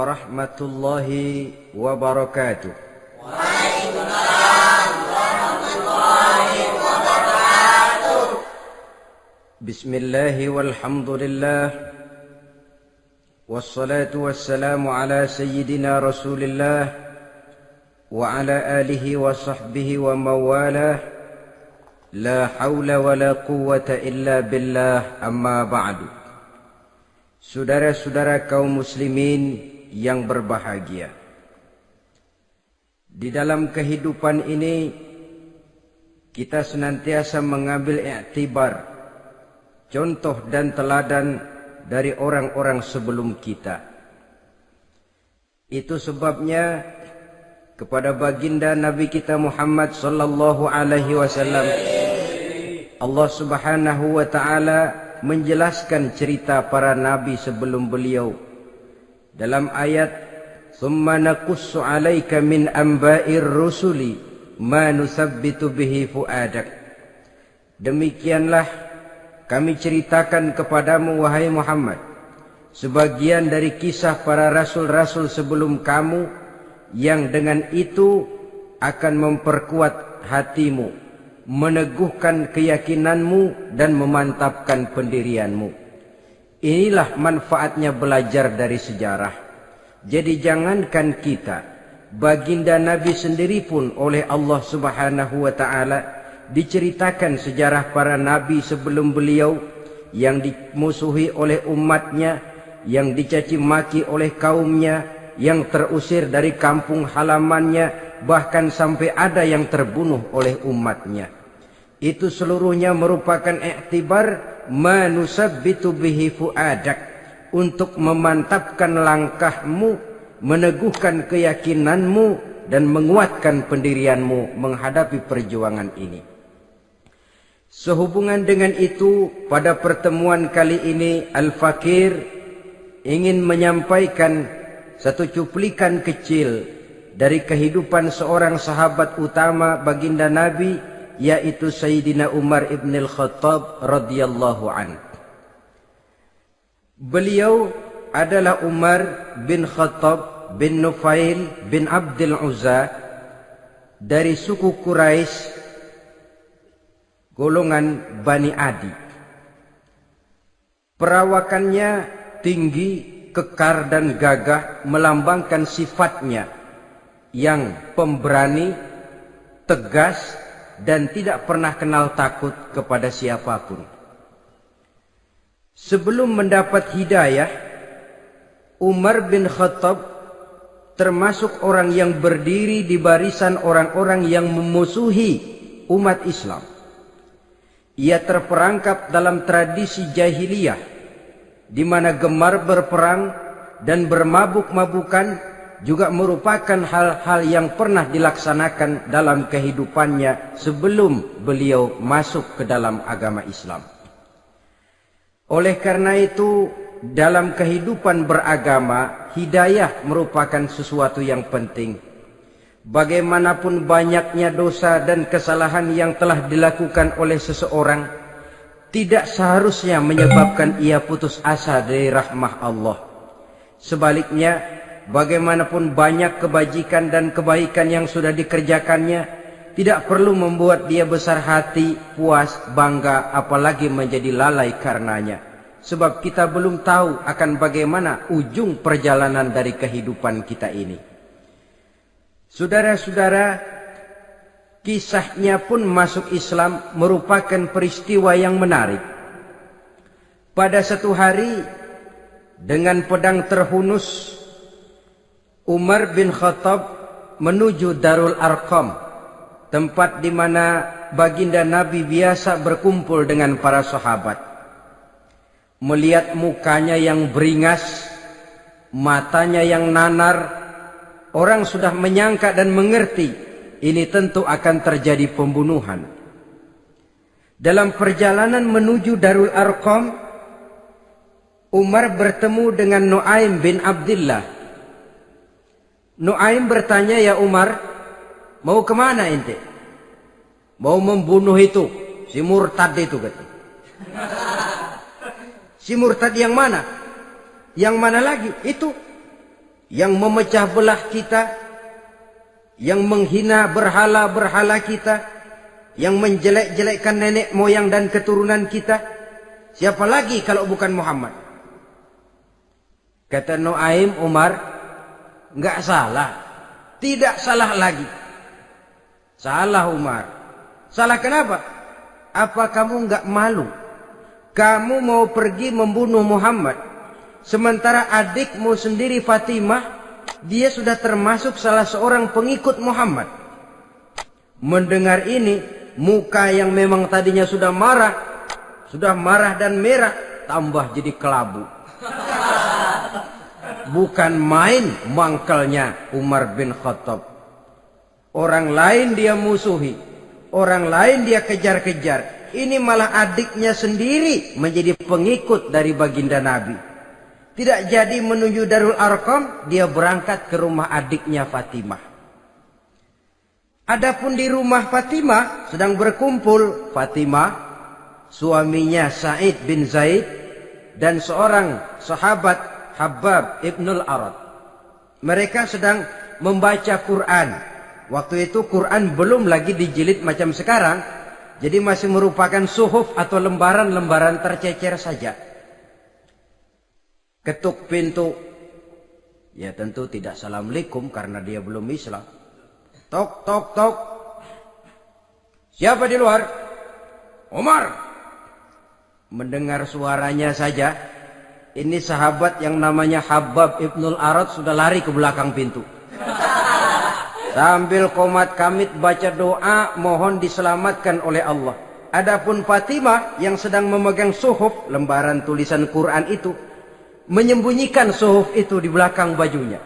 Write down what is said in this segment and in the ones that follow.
warahmatullahi wabarakatuh. Waalaikumsalam warahmatullahi wabarakatuh. Bismillahi walhamdulillah. Wassalatu wassalamu ala sayyidina Rasulillah wa ala alihi wa sahbihi wa mawalah. La hawla wa la quwwata illa billah, amma ba'du. Saudara-saudara kaum muslimin yang berbahagia, di dalam kehidupan ini kita senantiasa mengambil iktibar, contoh dan teladan dari orang-orang sebelum kita. Itu sebabnya kepada baginda Nabi kita Muhammad sallallahu alaihi wasallam Allah Subhanahu wa taala menjelaskan cerita para nabi sebelum beliau dalam ayat "Tsumma naqussu 'alaika min amba'ir rusuli ma nusabbitu bihi fu'adak." Demikianlah kami ceritakan kepadamu wahai Muhammad sebagian dari kisah para rasul-rasul sebelum kamu yang dengan itu akan memperkuat hatimu, meneguhkan keyakinanmu dan memantapkan pendirianmu. Inilah manfaatnya belajar dari sejarah. Jadi jangankan kita, baginda Nabi sendiri pun oleh Allah Subhanahu wa taala diceritakan sejarah para nabi sebelum beliau yang dimusuhi oleh umatnya, yang dicaci maki oleh kaumnya, yang terusir dari kampung halamannya, bahkan sampai ada yang terbunuh oleh umatnya. Itu seluruhnya merupakan iktibar manusabbitu bihi fu'adak, untuk memantapkan langkahmu, meneguhkan keyakinanmu dan menguatkan pendirianmu menghadapi perjuangan ini. Sehubungan dengan itu, pada pertemuan kali ini Al-Fakir ingin menyampaikan satu cuplikan kecil dari kehidupan seorang sahabat utama baginda Nabi, yaitu Sayyidina Umar ibn al-Khattab radhiyallahu anhu. Beliau adalah Umar bin Khattab bin Nufail bin Abdul Uzza dari suku Quraisy, golongan Bani Adi. Perawakannya tinggi, kekar dan gagah, melambangkan sifatnya yang pemberani, tegas dan tidak pernah kenal takut kepada siapapun. Sebelum mendapat hidayah, Umar bin Khattab termasuk orang yang berdiri di barisan orang-orang yang memusuhi umat Islam. Ia terperangkap dalam tradisi jahiliyah, di mana gemar berperang dan bermabuk-mabukan juga merupakan hal-hal yang pernah dilaksanakan dalam kehidupannya sebelum beliau masuk ke dalam agama Islam. Oleh karena itu, dalam kehidupan beragama, hidayah merupakan sesuatu yang penting. Bagaimanapun banyaknya dosa dan kesalahan yang telah dilakukan oleh seseorang, tidak seharusnya menyebabkan ia putus asa dari rahmah Allah. Sebaliknya, bagaimanapun banyak kebajikan dan kebaikan yang sudah dikerjakannya, tidak perlu membuat dia besar hati, puas, bangga, apalagi menjadi lalai karenanya. Sebab kita belum tahu akan bagaimana ujung perjalanan dari kehidupan kita ini. Saudara-saudara, kisahnya pun masuk Islam merupakan peristiwa yang menarik. Pada satu hari, dengan pedang terhunus, Umar bin Khattab menuju Darul Arqam, tempat di mana baginda Nabi biasa berkumpul dengan para sahabat. Melihat mukanya yang beringas, matanya yang nanar, orang sudah menyangka dan mengerti ini tentu akan terjadi pembunuhan. Dalam perjalanan menuju Darul Arqam, Umar bertemu dengan Nuaim bin Abdullah. Nuaim bertanya, "Ya Umar, mau kemana ente?" "Mau membunuh itu, si murtad itu," kata. "Si murtad yang mana?" "Yang mana lagi?" "Itu." yang memecah belah kita, yang menghina berhala-berhala kita, yang menjelek-jelekkan nenek moyang dan keturunan kita. Siapa lagi kalau bukan Muhammad? Kata Nuaim Umar, enggak salah. Tidak salah lagi. Salah Umar. Salah kenapa? Apa kamu enggak malu? Kamu mau pergi membunuh Muhammad, sementara adikmu sendiri Fatimah, dia sudah termasuk salah seorang pengikut Muhammad. Mendengar ini, muka yang memang tadinya sudah marah dan merah, tambah jadi kelabu. Bukan main mangkelnya Umar bin Khattab. Orang lain dia musuhi, orang lain dia kejar-kejar. Ini malah adiknya sendiri menjadi pengikut dari baginda Nabi. Tidak jadi menuju Darul Arqam, dia berangkat ke rumah adiknya Fatimah. Adapun di rumah Fatimah sedang berkumpul Fatimah, suaminya Sa'id bin Zaid, dan seorang sahabat Habbab ibnul Arad. Mereka sedang membaca Quran. Waktu itu Quran belum lagi dijilid macam sekarang, jadi masih merupakan suhuf atau lembaran-lembaran tercecer saja. Ketuk pintu. Ya tentu tidak assalamualaikum karena dia belum Islam. Tok, tok, tok. Siapa di luar? Umar. Mendengar suaranya saja, ini sahabat yang namanya Habbab ibnul Arad sudah lari ke belakang pintu. Sambil komat kamit baca doa mohon diselamatkan oleh Allah. Adapun Fatimah yang sedang memegang suhuf, lembaran tulisan Quran itu, menyembunyikan suhuf itu di belakang bajunya.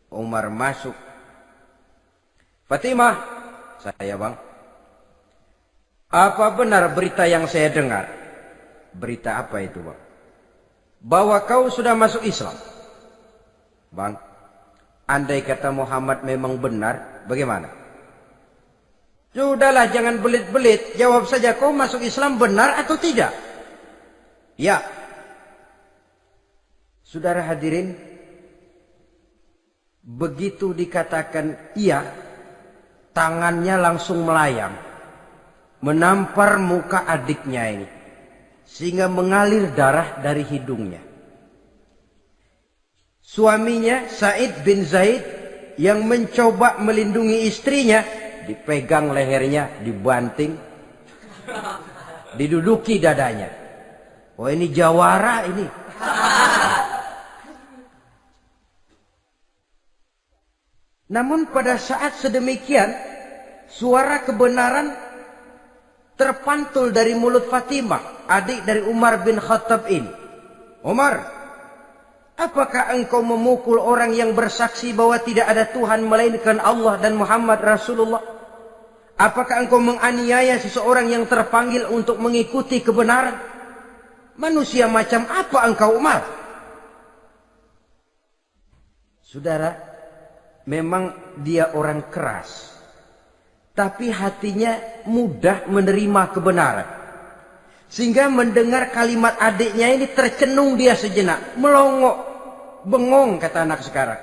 Umar masuk. Fatimah, saya bang. Apa benar berita yang saya dengar? Berita apa itu bang? Bahwa kau sudah masuk Islam. Bang, andai kata Muhammad memang benar, bagaimana? Sudahlah, jangan belit-belit. Jawab saja, kau masuk Islam benar atau tidak? Ya. Saudara hadirin, begitu dikatakan iya, tangannya langsung melayang, menampar muka adiknya ini, sehingga mengalir darah dari hidungnya. Suaminya Sa'id bin Zaid yang mencoba melindungi istrinya, dipegang lehernya, dibanting, diduduki dadanya. Oh ini jawara ini. Namun pada saat sedemikian, suara kebenaran terpantul dari mulut Fatimah, adik dari Umar bin Khattab ini. Umar, apakah engkau memukul orang yang bersaksi bahwa tidak ada Tuhan melainkan Allah dan Muhammad Rasulullah? Apakah engkau menganiaya seseorang yang terpanggil untuk mengikuti kebenaran? Manusia macam apa engkau, Umar? Saudara, memang dia orang keras, tapi hatinya mudah menerima kebenaran. Sehingga mendengar kalimat adiknya ini tercenung dia sejenak, melongo, bengong kata anak sekarang.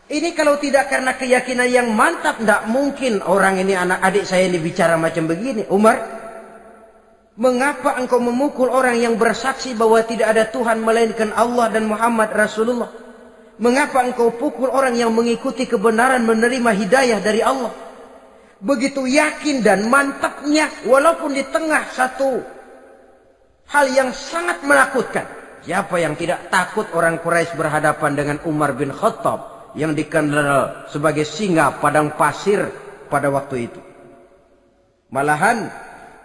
Ini kalau tidak karena keyakinan yang mantap, tidak mungkin orang ini, anak adik saya ini bicara macam begini. Umar, mengapa engkau memukul orang yang bersaksi bahwa tidak ada Tuhan melainkan Allah dan Muhammad Rasulullah? Mengapa engkau pukul orang yang mengikuti kebenaran, menerima hidayah dari Allah? Begitu yakin dan mantapnya, walaupun di tengah satu hal yang sangat menakutkan. Siapa yang tidak takut orang Quraisy berhadapan dengan Umar bin Khattab yang dikenal sebagai singa padang pasir pada waktu itu? Malahan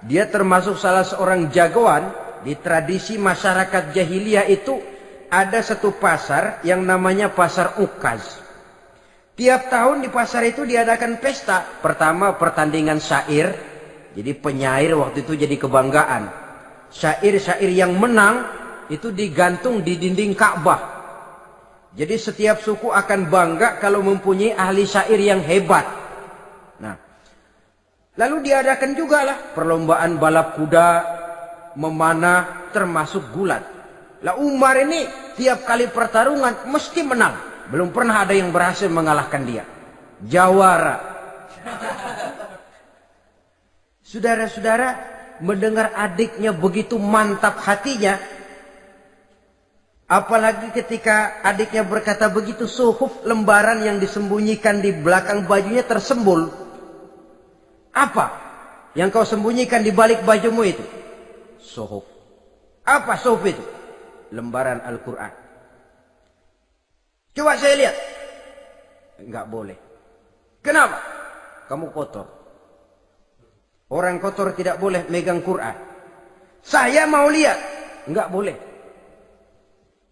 dia termasuk salah seorang jagoan di tradisi masyarakat jahiliyah itu. Ada satu pasar yang namanya pasar Ukaz. Tiap tahun di pasar itu diadakan pesta. Pertama pertandingan syair. Jadi penyair waktu itu jadi kebanggaan. Syair-syair yang menang itu digantung di dinding Ka'bah. Jadi setiap suku akan bangga kalau mempunyai ahli syair yang hebat. Nah, lalu diadakan juga lah perlombaan balap kuda, memanah, termasuk gulat. Lah Umar ini tiap kali pertarungan mesti menang. Belum pernah ada yang berhasil mengalahkan dia. Jawara. Saudara-saudara, mendengar adiknya begitu mantap hatinya. Apalagi ketika adiknya berkata begitu, suhuf, lembaran yang disembunyikan di belakang bajunya tersembul. Apa yang kau sembunyikan di balik bajumu itu? Suhuf. Apa suhuf itu? Lembaran Al-Quran. Coba saya lihat. Enggak boleh. Kenapa? Kamu kotor. Orang kotor tidak boleh megang Quran. Saya mau lihat. Enggak boleh.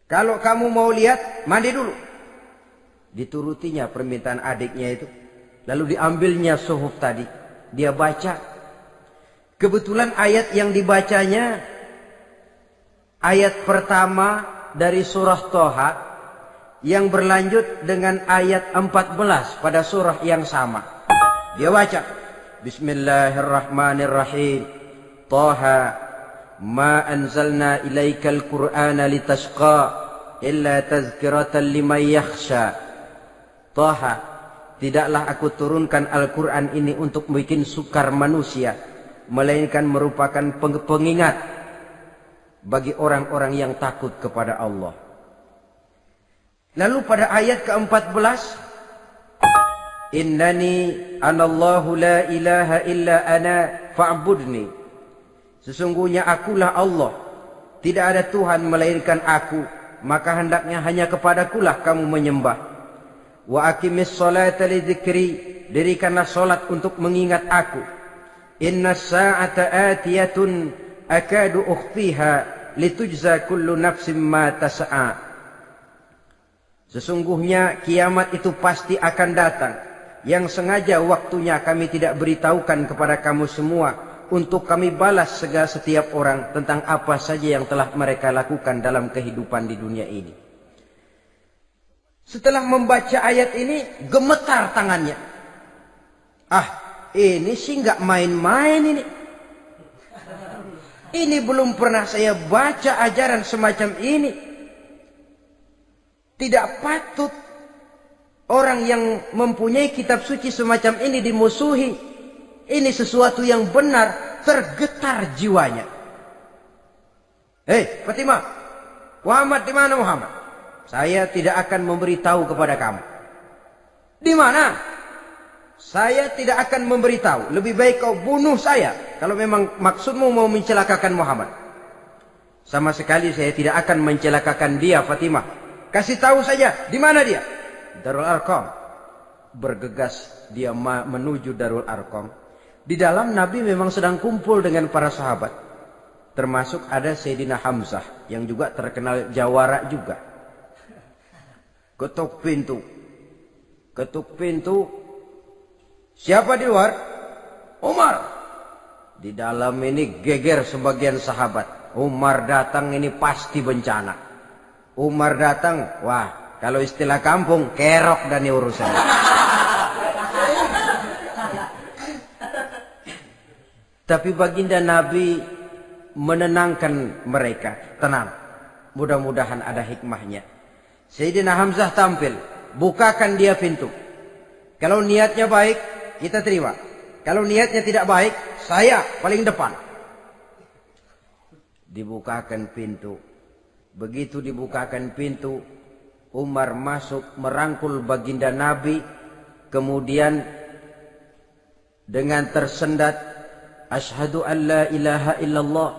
Kalau kamu mau lihat, mandi dulu. Diturutinya permintaan adiknya itu. Lalu diambilnya suhuf tadi. Dia baca. Kebetulan ayat yang dibacanya, ayat pertama dari surah Toha, yang berlanjut dengan ayat 14 pada surah yang sama. Dia baca. Bismillahirrahmanirrahim. Toha. Ma anzalna ilaikal Qur'ana litashqa. Illa tazkiratan liman yakhsha. Taha, tidaklah aku turunkan Al-Quran ini untuk bikin sukar manusia, melainkan merupakan pengingat bagi orang-orang yang takut kepada Allah. Lalu pada ayat ke-14, Innani anallahu la ilaha illa ana fa'budni. Sesungguhnya akulah Allah, tidak ada Tuhan melainkan aku, maka hendaknya hanya kepadakulah kamu menyembah. Wa aqimis sholata li dzikri, dirikanlah salat untuk mengingat aku. Innas sa'ata atiyatun akadu ukhfiha litujza kullu nafsin ma tas'a. Sesungguhnya kiamat itu pasti akan datang, yang sengaja waktunya kami tidak beritahukan kepada kamu semua, untuk kami balas segala setiap orang tentang apa saja yang telah mereka lakukan dalam kehidupan di dunia ini. Setelah membaca ayat ini, gemetar tangannya. Ah, ini sih nggak main-main ini. Ini belum pernah saya baca ajaran semacam ini. Tidak patut orang yang mempunyai kitab suci semacam ini dimusuhi. Ini sesuatu yang benar, tergetar jiwanya. Hei, Fatimah, Muhammad di mana Muhammad? Saya tidak akan memberitahu kepada kamu. Di mana? Saya tidak akan memberitahu. Lebih baik kau bunuh saya kalau memang maksudmu mau mencelakakan Muhammad. Sama sekali saya tidak akan mencelakakan dia, Fatimah. Kasih tahu saja, di mana dia? Darul Arqam. Bergegas dia menuju Darul Arqam. Di dalam Nabi memang sedang kumpul dengan para sahabat. Termasuk ada Sayyidina Hamzah yang juga terkenal jawara juga. Ketuk pintu. Ketuk pintu. Siapa di luar? Umar. Di dalam ini geger sebagian sahabat. Umar datang ini pasti bencana. Umar datang, wah, kalau istilah kampung, kerok dan urusan. Tapi baginda Nabi menenangkan mereka. Tenang, mudah-mudahan ada hikmahnya. Sayyidina Hamzah tampil, bukakan dia pintu. Kalau niatnya baik, kita terima. Kalau niatnya tidak baik, saya paling depan. Dibukakan pintu. Begitu dibukakan pintu, Umar masuk merangkul baginda Nabi. Kemudian dengan tersendat, Ashhadu an la ilaha illallah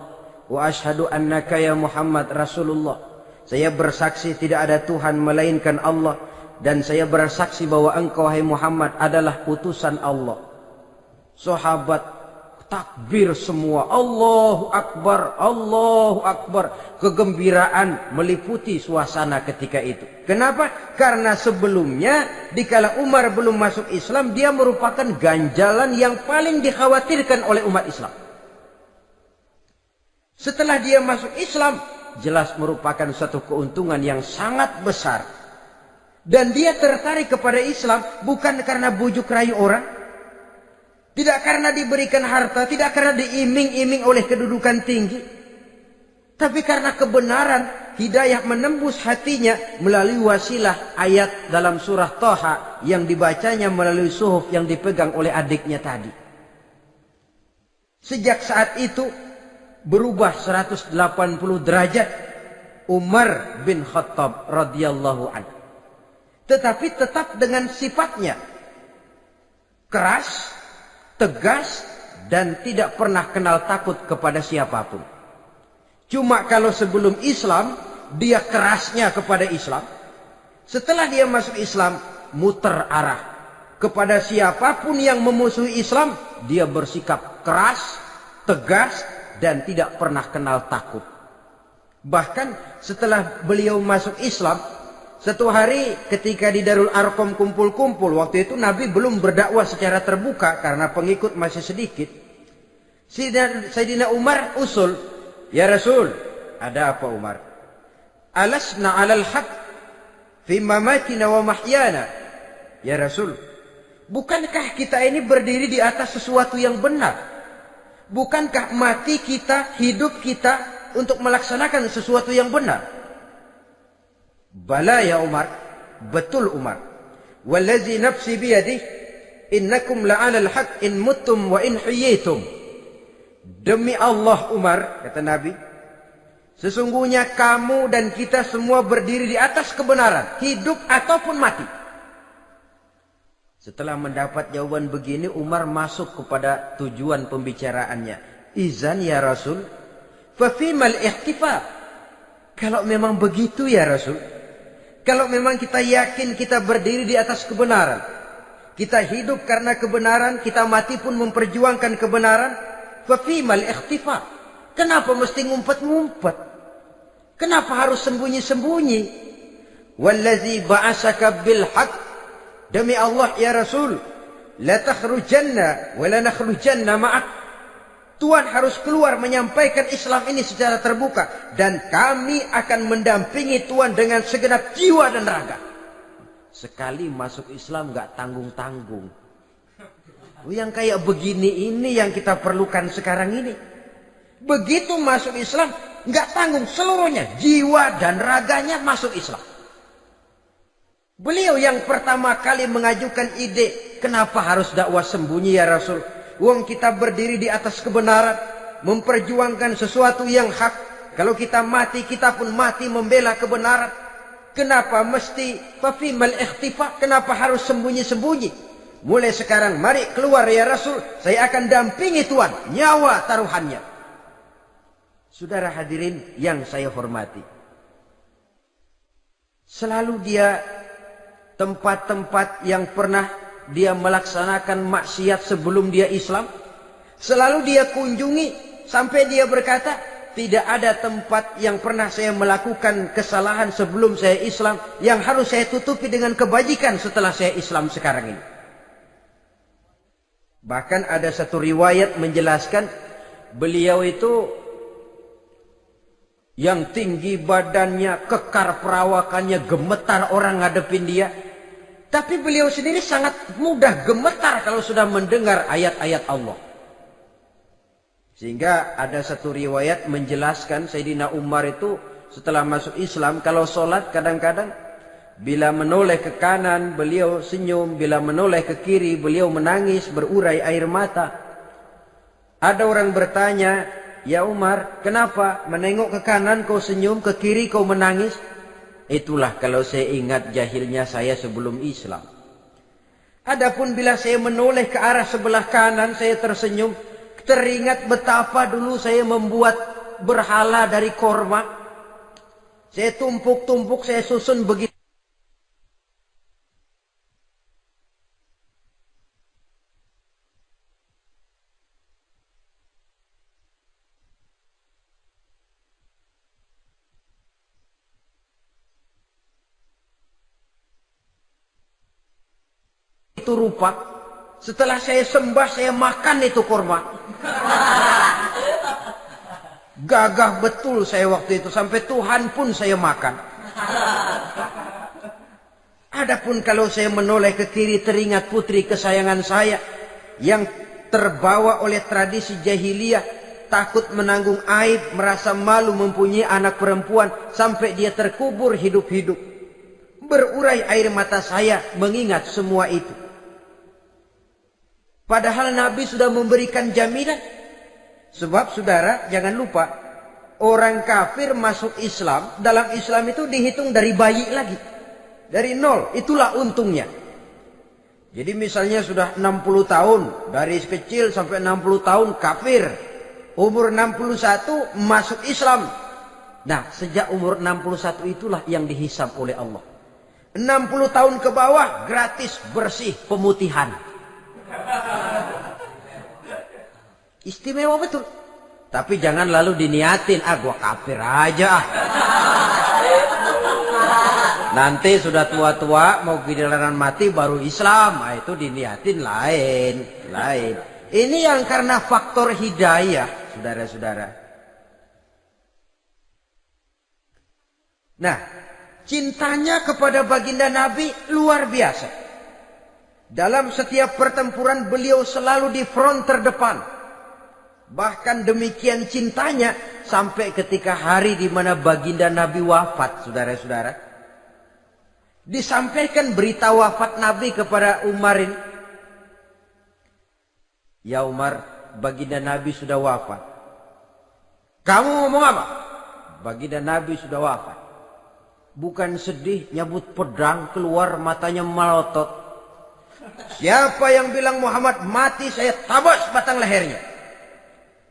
wa ashhadu annaka ya Muhammad Rasulullah. Saya bersaksi tidak ada Tuhan melainkan Allah, dan saya bersaksi bahwa engkau hai Muhammad adalah utusan Allah. Sahabat takbir semua, Allahu Akbar, Allahu Akbar. Kegembiraan meliputi suasana ketika itu. Kenapa? Karena sebelumnya dikala Umar belum masuk Islam, dia merupakan ganjalan yang paling dikhawatirkan oleh umat Islam. Setelah dia masuk Islam, jelas merupakan satu keuntungan yang sangat besar. Dan dia tertarik kepada Islam bukan karena bujuk rayu orang, tidak karena diberikan harta, tidak karena diiming-iming oleh kedudukan tinggi, tapi karena kebenaran hidayah menembus hatinya melalui wasilah ayat dalam surah Thaha yang dibacanya melalui suhuf yang dipegang oleh adiknya tadi. Sejak saat itu berubah 180 derajat Umar bin Khattab radhiyallahu anhu. Tetapi tetap dengan sifatnya keras, tegas, dan tidak pernah kenal takut kepada siapapun. Cuma kalau sebelum Islam, dia kerasnya kepada Islam. Setelah dia masuk Islam, muter arah. Kepada siapapun yang memusuhi Islam, dia bersikap keras, tegas, dan tidak pernah kenal takut. Bahkan setelah beliau masuk Islam, satu hari ketika di Darul Arqam kumpul-kumpul, waktu itu Nabi belum berdakwah secara terbuka karena pengikut masih sedikit. Sayyidina Umar usul, "Ya Rasul, ada apa Umar? Alasna 'alal haq fi mamatina wa mahyana?" Ya Rasul, bukankah kita ini berdiri di atas sesuatu yang benar? Bukankah mati kita, hidup kita untuk melaksanakan sesuatu yang benar? Bala ya Umar, betul Umar. Wallazi nafsi biyadih, innakum la'alal haq in muttum wa in huyitum. Demi Allah Umar, kata Nabi, sesungguhnya kamu dan kita semua berdiri di atas kebenaran, hidup ataupun mati. Setelah mendapat jawaban begini, Umar masuk kepada tujuan pembicaraannya. Izan ya Rasul, fa fimal ihtifa. Kalau memang begitu ya Rasul, kalau memang kita yakin kita berdiri di atas kebenaran, kita hidup karena kebenaran, kita mati pun memperjuangkan kebenaran, fa fimal ihtifa. Kenapa mesti ngumpet-ngumpet? Kenapa harus sembunyi-sembunyi? Wallazi ba'asaka bil haqq, demi Allah ya Rasul, la takhrujanna wa la nakhrujanna ma'ak. Tuhan harus keluar menyampaikan Islam ini secara terbuka, dan kami akan mendampingi Tuhan dengan segenap jiwa dan raga. Sekali masuk Islam gak tanggung-tanggung. Yang kayak begini ini yang kita perlukan sekarang ini. Begitu masuk Islam gak tanggung seluruhnya, jiwa dan raganya masuk Islam. Beliau yang pertama kali mengajukan ide, kenapa harus dakwah sembunyi ya Rasul? Wong kita berdiri di atas kebenaran, memperjuangkan sesuatu yang hak. Kalau kita mati, kita pun mati membela kebenaran. Kenapa mesti fafimal ikhtifa? Kenapa harus sembunyi-sembunyi? Mulai sekarang mari keluar ya Rasul, saya akan dampingi Tuhan, nyawa taruhannya. Saudara hadirin yang saya hormati, selalu dia tempat-tempat yang pernah dia melaksanakan maksiat sebelum dia Islam, selalu dia kunjungi sampai dia berkata, tidak ada tempat yang pernah saya melakukan kesalahan sebelum saya Islam yang harus saya tutupi dengan kebajikan setelah saya Islam sekarang ini. Bahkan ada satu riwayat menjelaskan beliau itu yang tinggi badannya, kekar perawakannya, gemetar orang ngadepin dia. Tapi beliau sendiri sangat mudah gemetar kalau sudah mendengar ayat-ayat Allah. Sehingga ada satu riwayat menjelaskan Sayyidina Umar itu setelah masuk Islam, kalau sholat kadang-kadang bila menoleh ke kanan beliau senyum, bila menoleh ke kiri beliau menangis berurai air mata. Ada orang bertanya, ya Umar, kenapa menengok ke kanan kau senyum, ke kiri kau menangis? Itulah kalau saya ingat jahilnya saya sebelum Islam. Adapun bila saya menoleh ke arah sebelah kanan saya tersenyum, teringat betapa dulu saya membuat berhala dari korma. Saya tumpuk-tumpuk, saya susun begitu. Itu rupa. Setelah saya sembah, saya makan itu korma. Gagah betul saya waktu itu, sampai Tuhan pun saya makan. Adapun kalau saya menoleh ke kiri, teringat putri kesayangan saya yang terbawa oleh tradisi jahiliyah, takut menanggung aib, merasa malu mempunyai anak perempuan sampai dia terkubur hidup-hidup. Berurai air mata saya mengingat semua itu. Padahal Nabi sudah memberikan jaminan. Sebab saudara jangan lupa, orang kafir masuk Islam, dalam Islam itu dihitung dari bayi lagi. Dari nol, itulah untungnya. Jadi misalnya sudah 60 tahun, dari kecil sampai 60 tahun kafir. Umur 61 masuk Islam. Nah, sejak umur 61 itulah yang dihisab oleh Allah. 60 tahun ke bawah gratis bersih pemutihan. Istimewa betul. Tapi jangan lalu diniatin, gua kafir aja ah. Nanti sudah tua-tua mau giliran mati baru Islam. Nah, itu diniatin lain. Ini yang karena faktor hidayah, saudara-saudara. Nah, cintanya kepada baginda Nabi luar biasa. Dalam setiap pertempuran beliau selalu di front terdepan. Bahkan demikian cintanya sampai ketika hari di mana baginda Nabi wafat, saudara-saudara. Disampaikan berita wafat Nabi kepada Umar ini. Ya Umar, baginda Nabi sudah wafat. Kamu ngomong apa? Baginda Nabi sudah wafat. Bukan sedih, nyabut pedang, keluar matanya melotot. Siapa yang bilang Muhammad mati, saya tabas batang lehernya.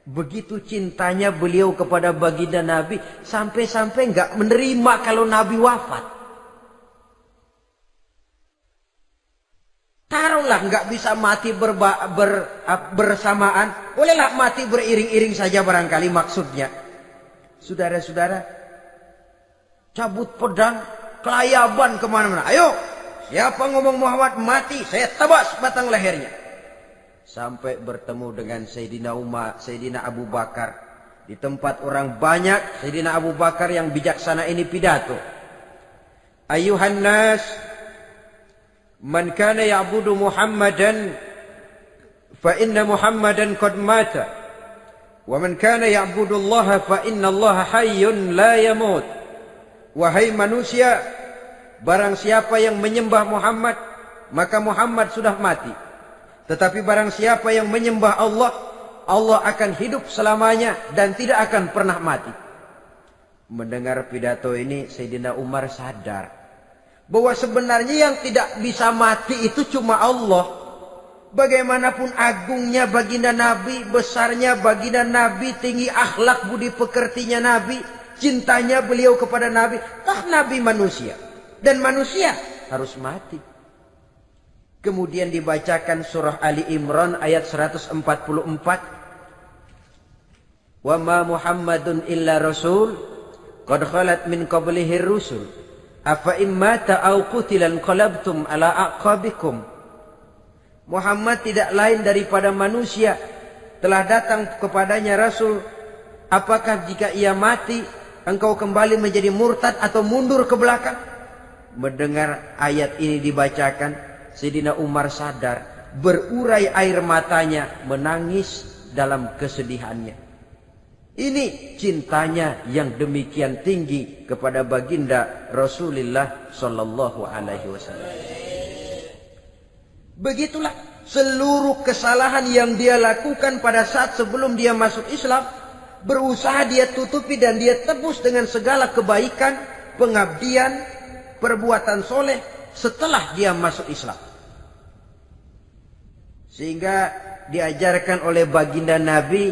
Begitu cintanya beliau kepada baginda Nabi, sampai-sampai nggak menerima kalau Nabi wafat. Taruhlah nggak bisa mati bersamaan, bolehlah mati beriring-iring saja barangkali maksudnya. Saudara-saudara, cabut pedang, kelayaban kemana-mana. Ayo, siapa ngomong Muhammad mati, saya tebas batang lehernya. Sampai bertemu dengan Sayyidina Umar, Sayyidina Abu Bakar. Di tempat orang banyak, Sayyidina Abu Bakar yang bijaksana ini pidato. Ayuhan nas, man kana ya'budu Muhammadan fa inna Muhammadan qad mata. Wa man kana ya'budu Allah fa inna Allah hayyun la yamut. Wahai manusia, barang siapa yang menyembah Muhammad, maka Muhammad sudah mati. Tetapi barang siapa yang menyembah Allah, Allah akan hidup selamanya dan tidak akan pernah mati. Mendengar pidato ini, Sayyidina Umar sadar bahwa sebenarnya yang tidak bisa mati itu cuma Allah. Bagaimanapun agungnya baginda Nabi, besarnya baginda Nabi, tinggi akhlak budi pekertinya Nabi, cintanya beliau kepada Nabi, toh Nabi manusia. Dan manusia harus mati. Kemudian dibacakan surah Ali Imran ayat 144. Wa ma Muhammadun illa rasul qad khalat min qablihi rusul afa immata aw qutilan qalabtum ala aqabikum. Muhammad tidak lain daripada manusia, telah datang kepadanya rasul. Apakah jika ia mati engkau kembali menjadi murtad atau mundur ke belakang? Mendengar ayat ini dibacakan, Sayyidina Umar sadar, berurai air matanya, menangis dalam kesedihannya. Ini cintanya yang demikian tinggi kepada baginda Rasulullah sallallahu alaihi wasallam. Begitulah seluruh kesalahan yang dia lakukan pada saat sebelum dia masuk Islam, berusaha dia tutupi dan dia tebus dengan segala kebaikan, pengabdian, perbuatan soleh setelah dia masuk Islam. Sehingga diajarkan oleh baginda Nabi,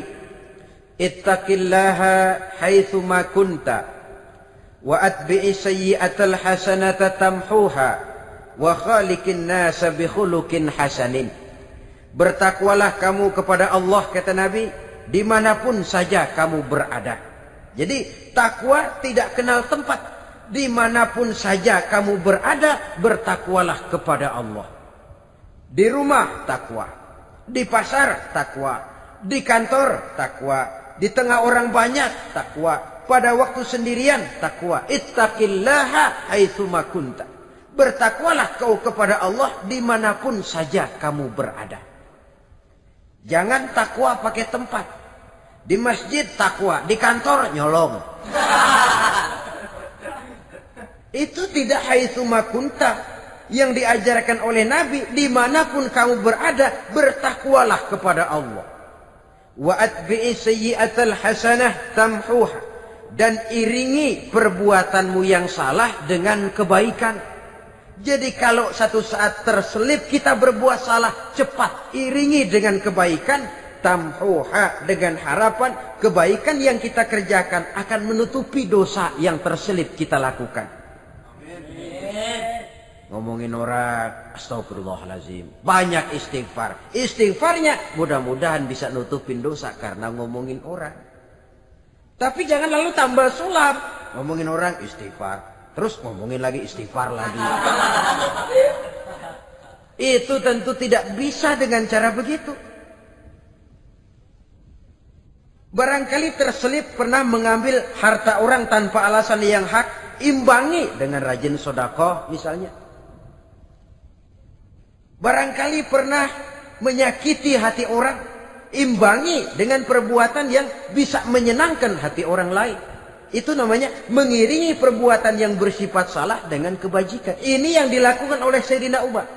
ittaqillaha haitsu ma kunta wa atbi'i sayyi'atal hasanata tamhuha wa khaliqin nasa bi khuluqin hasanin. Bertakwalah kamu kepada Allah, kata Nabi, dimanapun saja kamu berada. Jadi takwa tidak kenal tempat. Dimanapun saja kamu berada, bertakwalah kepada Allah. Di rumah takwa, di pasar takwa, di kantor takwa, di tengah orang banyak takwa, pada waktu sendirian takwa. Ittaqillaha haitsu ma kunta. Bertakwalah kau kepada Allah dimanapun saja kamu berada. Jangan takwa pakai tempat. Di masjid takwa, di kantor nyolong. Itu tidak haitsu makunta. Yang diajarkan oleh Nabi, dimanapun kamu berada, bertakwalah kepada Allah. Wa atbi'i sayyi'atal hasanah tamhuha, dan iringi perbuatanmu yang salah dengan kebaikan. Jadi kalau satu saat terselip kita berbuat salah, cepat iringi dengan kebaikan, tamhuha, dengan harapan kebaikan yang kita kerjakan akan menutupi dosa yang terselip kita lakukan. Ngomongin orang, astagfirullahalazim, banyak istighfar. Istighfarnya mudah-mudahan bisa nutupin dosa karena ngomongin orang. Tapi jangan lalu tambah sulap. Ngomongin orang istighfar, terus ngomongin lagi istighfar lagi. Itu tentu tidak bisa dengan cara begitu. Barangkali terselip pernah mengambil harta orang tanpa alasan yang hak, imbangi dengan rajin sedekah misalnya. Barangkali pernah menyakiti hati orang, imbangi dengan perbuatan yang bisa menyenangkan hati orang lain. Itu namanya mengiringi perbuatan yang bersifat salah dengan kebajikan. Ini yang dilakukan oleh Sayyidina Umar.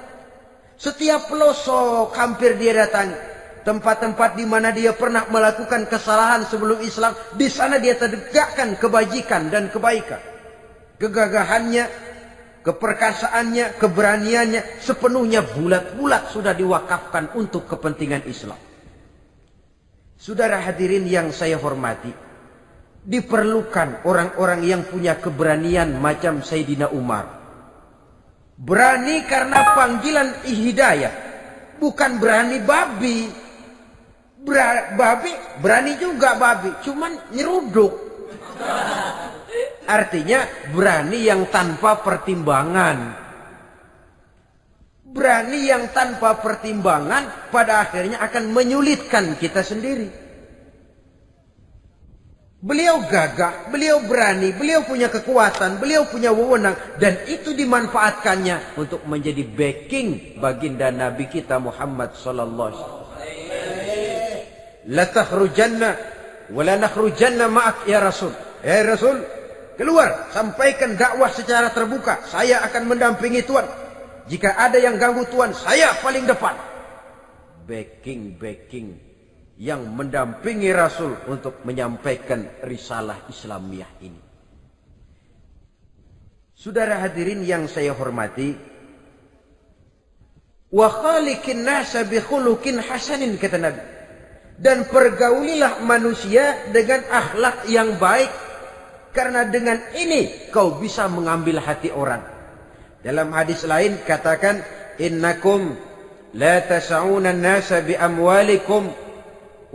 Setiap pelosok hampir dia datangi. Tempat-tempat di mana dia pernah melakukan kesalahan sebelum Islam, di sana dia tegakkan kebajikan dan kebaikan. Kegagahannya, keperkasaannya, keberaniannya sepenuhnya bulat-bulat sudah diwakafkan untuk kepentingan Islam. Saudara hadirin yang saya hormati, diperlukan orang-orang yang punya keberanian macam Sayyidina Umar. Berani karena panggilan hidayah, bukan berani babi. Babi berani juga babi, cuman nyeruduk. Artinya berani yang tanpa pertimbangan. Berani yang tanpa pertimbangan pada akhirnya akan menyulitkan kita sendiri. Beliau gagah, beliau berani, beliau punya kekuatan, beliau punya wewenang. Dan itu dimanfaatkannya untuk menjadi backing baginda Nabi kita Muhammad sallallahu alaihi wasallam. La takhrujanna wa la nakhrujanna ma'ak ya Rasul. Ya Rasul, keluar, sampaikan dakwah secara terbuka. Saya akan mendampingi Tuhan. Jika ada yang ganggu Tuhan, saya paling depan. Backing yang mendampingi Rasul untuk menyampaikan risalah Islamiyah ini. Saudara hadirin yang saya hormati, wa khaliqin nasa bi khuluqin hasanin, kata Nabi. Dan pergaulilah manusia dengan akhlak yang baik, karena dengan ini kau bisa mengambil hati orang. Dalam hadis lain katakan, innakum la tas'una an-nasa bi amwalikum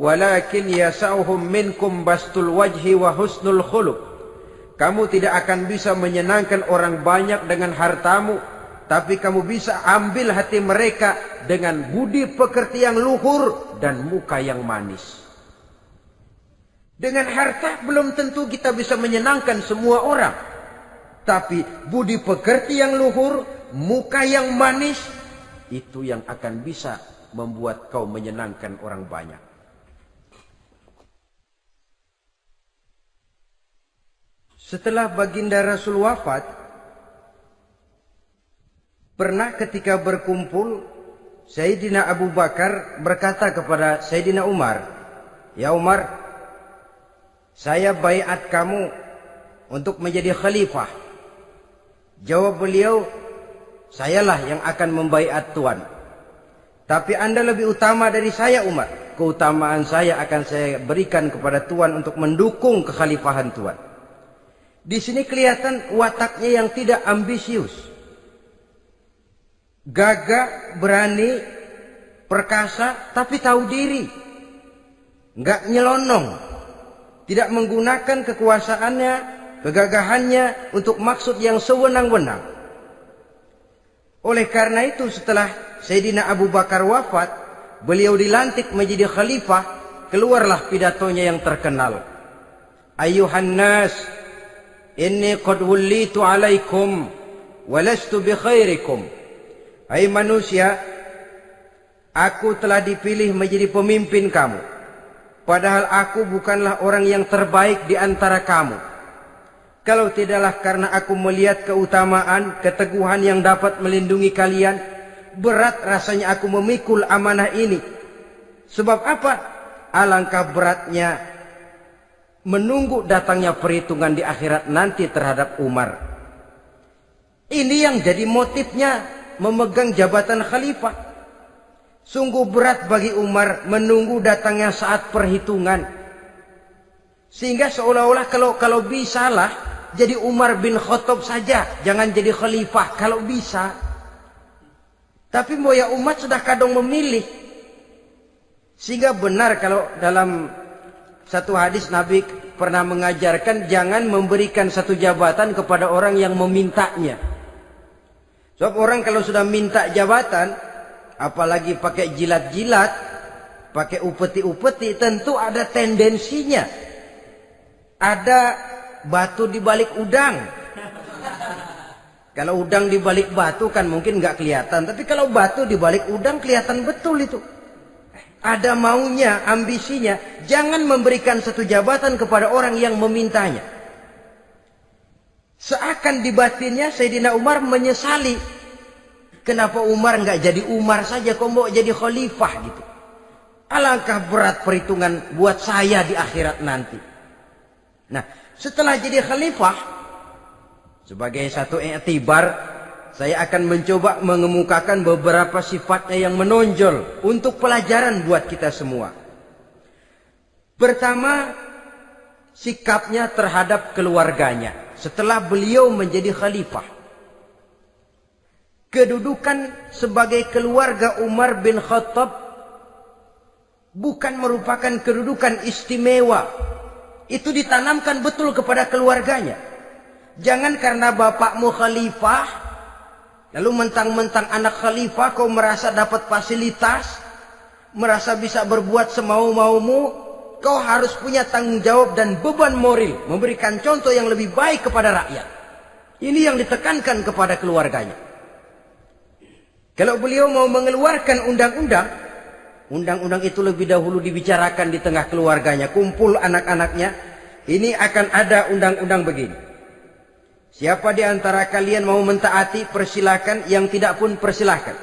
walakin yas'uhum minkum bastul wajhi wa husnul khuluq. Kamu tidak akan bisa menyenangkan orang banyak dengan hartamu, tapi kamu bisa ambil hati mereka dengan budi pekerti yang luhur dan muka yang manis. Dengan harta belum tentu kita bisa menyenangkan semua orang. Tapi budi pekerti yang luhur, muka yang manis, itu yang akan bisa membuat kau menyenangkan orang banyak. Setelah baginda Rasul wafat, pernah ketika berkumpul, Sayyidina Abu Bakar berkata kepada Sayyidina Umar, "Ya Umar, saya baiat kamu untuk menjadi khalifah." Jawab beliau, "Sayalah yang akan membaiat Tuan. Tapi Anda lebih utama dari saya Umar. Keutamaan saya akan saya berikan kepada Tuan untuk mendukung kekhalifahan Tuan." Di sini kelihatan wataknya yang tidak ambisius. Gagah, berani, perkasa, tapi tahu diri. Enggak nyelonong. Tidak menggunakan kekuasaannya, kegagahannya untuk maksud yang sewenang-wenang. Oleh karena itu setelah Sayyidina Abu Bakar wafat, beliau dilantik menjadi khalifah, keluarlah pidatonya yang terkenal. Ayuhan nas, inni qad wullitu alaikum walastu bi khairikum. Hai manusia, aku telah dipilih menjadi pemimpin kamu. padahal aku bukanlah orang yang terbaik di antara kamu. Kalau tidaklah karena aku melihat keutamaan, keteguhan yang dapat melindungi kalian, berat rasanya aku memikul amanah ini. Sebab apa? Alangkah beratnya menunggu datangnya perhitungan di akhirat nanti terhadap Umar. Ini yang jadi motifnya memegang jabatan khalifah. Sungguh berat bagi Umar menunggu datangnya saat perhitungan. Sehingga seolah-olah kalau bisalah jadi Umar bin Khattab saja, jangan jadi khalifah kalau bisa. Tapi moya umat sudah kadang memilih. Sehingga benar kalau dalam satu hadis Nabi pernah mengajarkan jangan memberikan satu jabatan kepada orang yang memintanya. Sebab orang kalau sudah minta jabatan, apalagi pakai jilat-jilat, pakai upeti-upeti, tentu ada tendensinya. Ada batu di balik udang. Kalau udang di balik batu kan mungkin nggak kelihatan, tapi kalau batu di balik udang kelihatan betul itu. Ada maunya, ambisinya. Jangan memberikan satu jabatan kepada orang yang memintanya. Seakan di batinnya Sayyidina Umar menyesali. Kenapa Umar nggak jadi Umar saja, kok mau jadi khalifah gitu. Alangkah berat perhitungan buat saya di akhirat nanti. Nah, setelah jadi khalifah, sebagai satu i'tibar, saya akan mencoba mengemukakan beberapa sifatnya yang menonjol untuk pelajaran buat kita semua. Pertama, sikapnya terhadap keluarganya setelah beliau menjadi khalifah. Kedudukan sebagai keluarga Umar bin Khattab bukan merupakan kedudukan istimewa. Itu ditanamkan betul kepada keluarganya. Jangan karena bapakmu khalifah, lalu mentang-mentang anak khalifah kau merasa dapat fasilitas, merasa bisa berbuat semau-maumu, kau harus punya tanggung jawab dan beban moral, memberikan contoh yang lebih baik kepada rakyat. Ini yang ditekankan kepada keluarganya. Kalau beliau mau mengeluarkan undang-undang, undang-undang itu lebih dahulu dibicarakan di tengah keluarganya, kumpul anak-anaknya, ini akan ada undang-undang begini. Siapa di antara kalian mau mentaati, persilakan, yang tidak pun persilakan.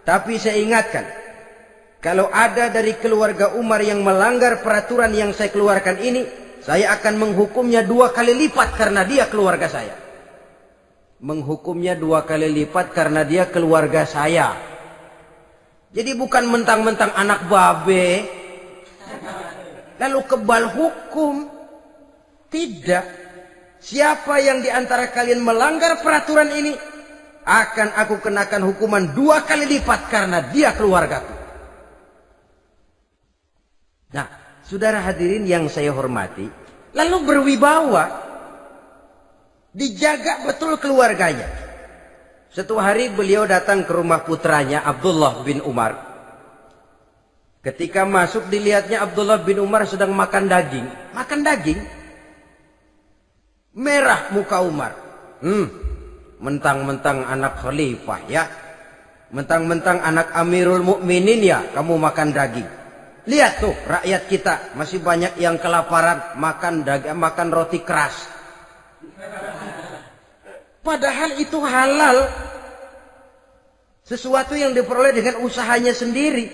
Tapi saya ingatkan, kalau ada dari keluarga Umar yang melanggar peraturan yang saya keluarkan ini, saya akan menghukumnya 2 kali lipat karena dia keluarga saya. Menghukumnya 2 kali lipat karena dia keluarga saya. Jadi bukan mentang-mentang anak babe, lalu kebal hukum. Tidak. Siapa yang di antara kalian melanggar peraturan ini, akan aku kenakan hukuman 2 kali lipat karena dia keluargaku. Nah, saudara hadirin yang saya hormati, lalu berwibawa, dijaga betul keluarganya. Suatu hari beliau datang ke rumah putranya Abdullah bin Umar. Ketika masuk dilihatnya Abdullah bin Umar sedang makan daging. Makan daging. Merah muka Umar. Mentang-mentang anak khalifah ya. Mentang-mentang anak Amirul Mukminin ya, kamu makan daging. Lihat tuh rakyat kita masih banyak yang kelaparan, makan daging, makan roti keras. Padahal itu halal. Sesuatu yang diperoleh dengan usahanya sendiri.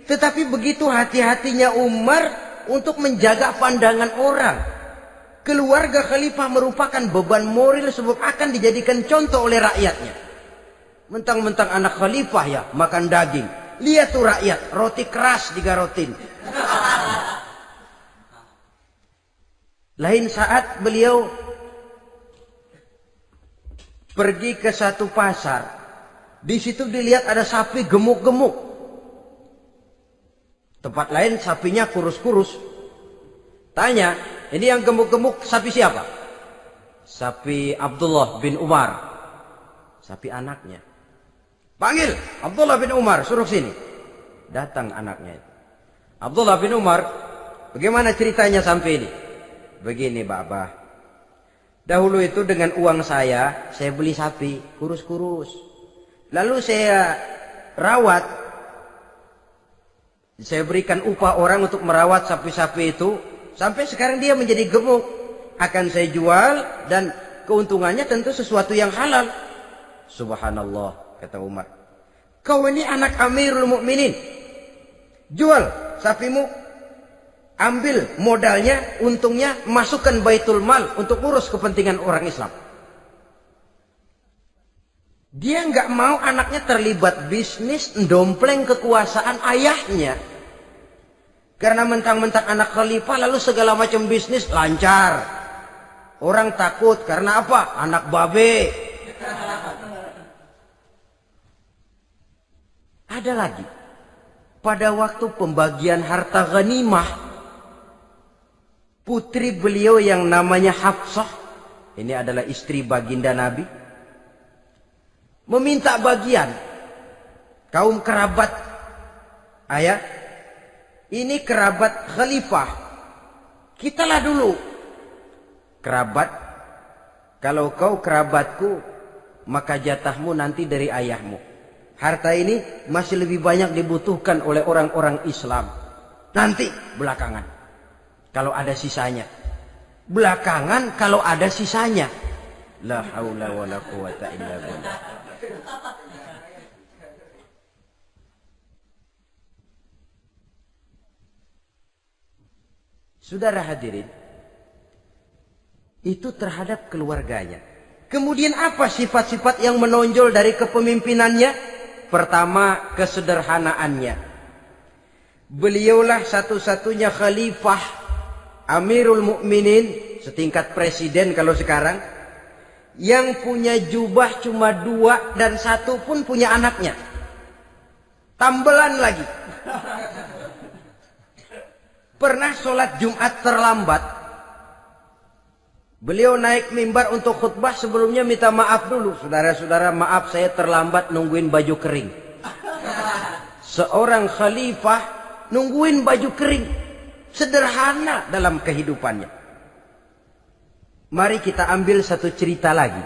Tetapi begitu hati-hatinya Umar untuk menjaga pandangan orang. Keluarga khalifah merupakan beban moral sebab akan dijadikan contoh oleh rakyatnya. Mentang-mentang anak khalifah ya makan daging. Lihat tuh rakyat, roti keras digarotin. Lain saat beliau pergi ke satu pasar. Di situ dilihat ada sapi gemuk-gemuk. Tempat lain sapinya kurus-kurus. Tanya, ini yang gemuk-gemuk sapi siapa? Sapi Abdullah bin Umar. Sapi anaknya. Panggil Abdullah bin Umar, suruh sini. Datang anaknya itu. Abdullah bin Umar, bagaimana ceritanya sampai ini? Begini, Bapak. Dahulu itu dengan uang saya beli sapi kurus-kurus. Lalu saya rawat. Saya berikan upah orang untuk merawat sapi-sapi itu. Sampai sekarang dia menjadi gemuk. Akan saya jual dan keuntungannya tentu sesuatu yang halal. Subhanallah, kata Umar. Kau ini anak Amirul Mukminin. Jual sapimu. Ambil modalnya, untungnya, masukkan Baitul Mal untuk urus kepentingan orang Islam. Dia nggak mau anaknya terlibat bisnis, ndompleng kekuasaan ayahnya. Karena mentang-mentang anak khalifah lalu segala macam bisnis lancar. Orang takut karena apa? Anak babe. Ada lagi. Pada waktu pembagian harta ghanimah, putri beliau yang namanya Hafsah, ini adalah istri baginda Nabi, meminta bagian. Kaum kerabat ayah, ini kerabat khalifah, kitalah dulu kerabat. Kalau kau kerabatku, maka jatahmu nanti dari ayahmu. Harta ini masih lebih banyak dibutuhkan oleh orang-orang Islam. Nanti belakangan, kalau ada sisanya. Belakangan kalau ada sisanya. La haula wala quwata illa billah. Saudara hadirin, itu terhadap keluarganya. Kemudian apa sifat-sifat yang menonjol dari kepemimpinannya? Pertama, kesederhanaannya. Beliaulah satu-satunya khalifah, Amirul Mukminin, setingkat presiden kalau sekarang, yang punya jubah cuma 2 dan 1 pun punya anaknya. Tambelan lagi. Pernah sholat Jumat terlambat. Beliau naik mimbar untuk khutbah, sebelumnya minta maaf dulu. Saudara-saudara, maaf saya terlambat nungguin baju kering. Seorang khalifah nungguin baju kering. Sederhana dalam kehidupannya. Mari kita ambil satu cerita lagi.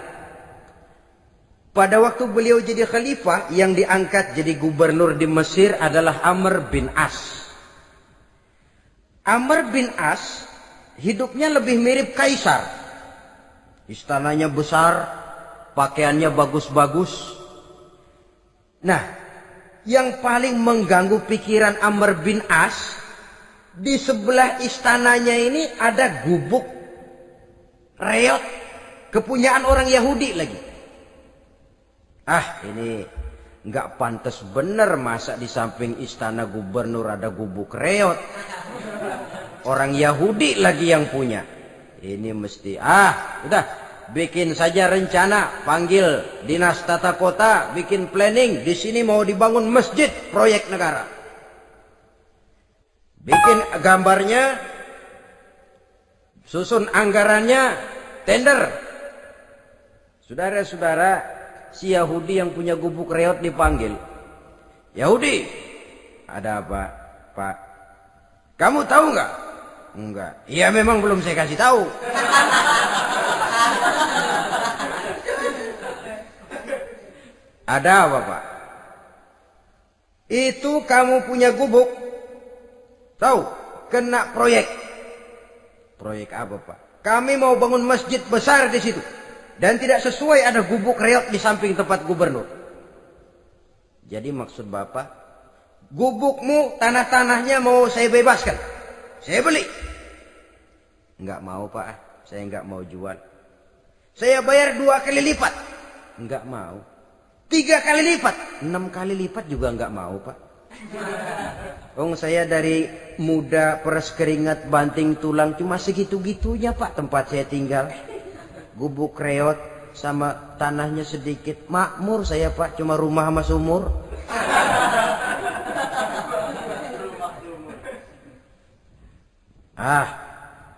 Pada waktu beliau jadi khalifah, yang diangkat jadi gubernur di Mesir adalah Amr bin As. Amr bin As hidupnya lebih mirip kaisar. Istananya besar, pakaiannya bagus-bagus. Nah, yang paling mengganggu pikiran Amr bin As, di sebelah istananya ini ada gubuk reot, kepunyaan orang Yahudi lagi. Ah, ini nggak pantas bener, masa di samping istana gubernur ada gubuk reot. Orang Yahudi lagi yang punya. Ini mesti, udah, bikin saja rencana, panggil dinas tata kota, bikin planning. Di sini mau dibangun masjid, proyek negara. Bikin gambarnya, susun anggarannya, tender. Saudara-saudara, si Yahudi yang punya gubuk reot dipanggil. Yahudi, ada apa, Pak? Kamu tahu nggak? Enggak. Iya, memang belum saya kasih tahu. Ada apa, Pak? Itu kamu punya gubuk. Tahu? Kena proyek. Proyek apa, Pak? Kami mau bangun masjid besar di situ. Dan tidak sesuai ada gubuk reot di samping tempat gubernur. Jadi maksud Bapak, gubukmu, tanah-tanahnya mau saya bebaskan. Saya beli. Enggak mau, Pak. Saya enggak mau jual. Saya bayar 2 kali lipat. Enggak mau. 3 kali lipat. 6 kali lipat juga enggak mau, Pak. Saya dari muda peres keringat banting tulang cuma segitu-gitunya, Pak, tempat saya tinggal. Gubuk reot sama tanahnya sedikit. Makmur saya, Pak, cuma rumah sama sumur.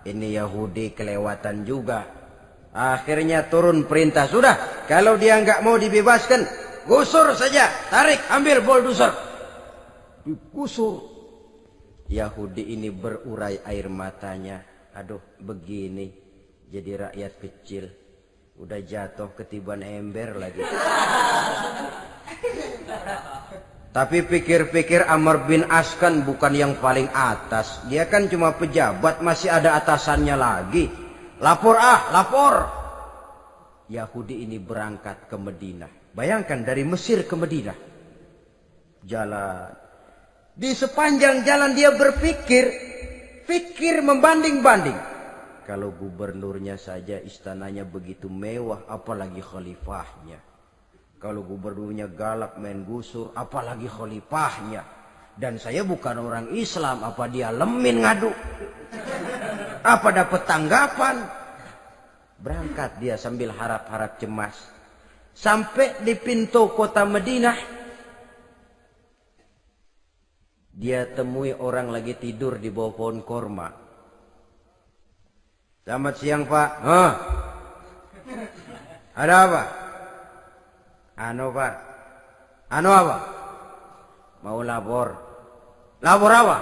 Ini Yahudi kelewatan juga. Akhirnya turun perintah, sudah, kalau dia nggak mau dibebaskan, gusur saja, tarik, ambil bulldozer. Digusur. Yahudi ini berurai air matanya. Aduh, begini jadi rakyat kecil, udah jatuh ketiban ember lagi. Tapi pikir-pikir Amr bin As kan bukan yang paling atas. Dia kan cuma pejabat, masih ada atasannya lagi. Lapor lapor. Yahudi ini berangkat ke Madinah. Bayangkan dari Mesir ke Madinah. Jalan. Di sepanjang jalan dia berpikir membanding-banding. Kalau gubernurnya saja istananya begitu mewah, apalagi khalifahnya. Kalau gubernurnya galak main gusur, apalagi khalifahnya. Dan saya bukan orang Islam, apa dia lemin ngadu? Apa dapat tanggapan? Berangkat dia sambil harap-harap cemas. Sampai di pintu kota Madinah, dia temui orang lagi tidur di bawah pohon korma. Selamat siang, Pak. Ada apa? Pak. Apa? Mau lapor. Lapor apa?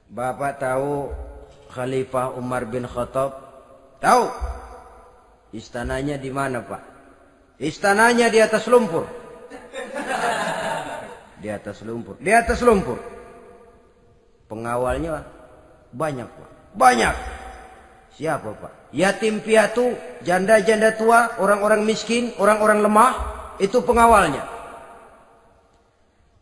Bapak tahu Khalifah Umar bin Khattab? Tahu? Istananya di mana, Pak? Istananya di atas lumpur. Di atas lumpur. Di atas lumpur. Pengawalnya banyak, Pak. Banyak. Siapa, Pak? Yatim piatu, janda-janda tua, orang-orang miskin, orang-orang lemah, itu pengawalnya.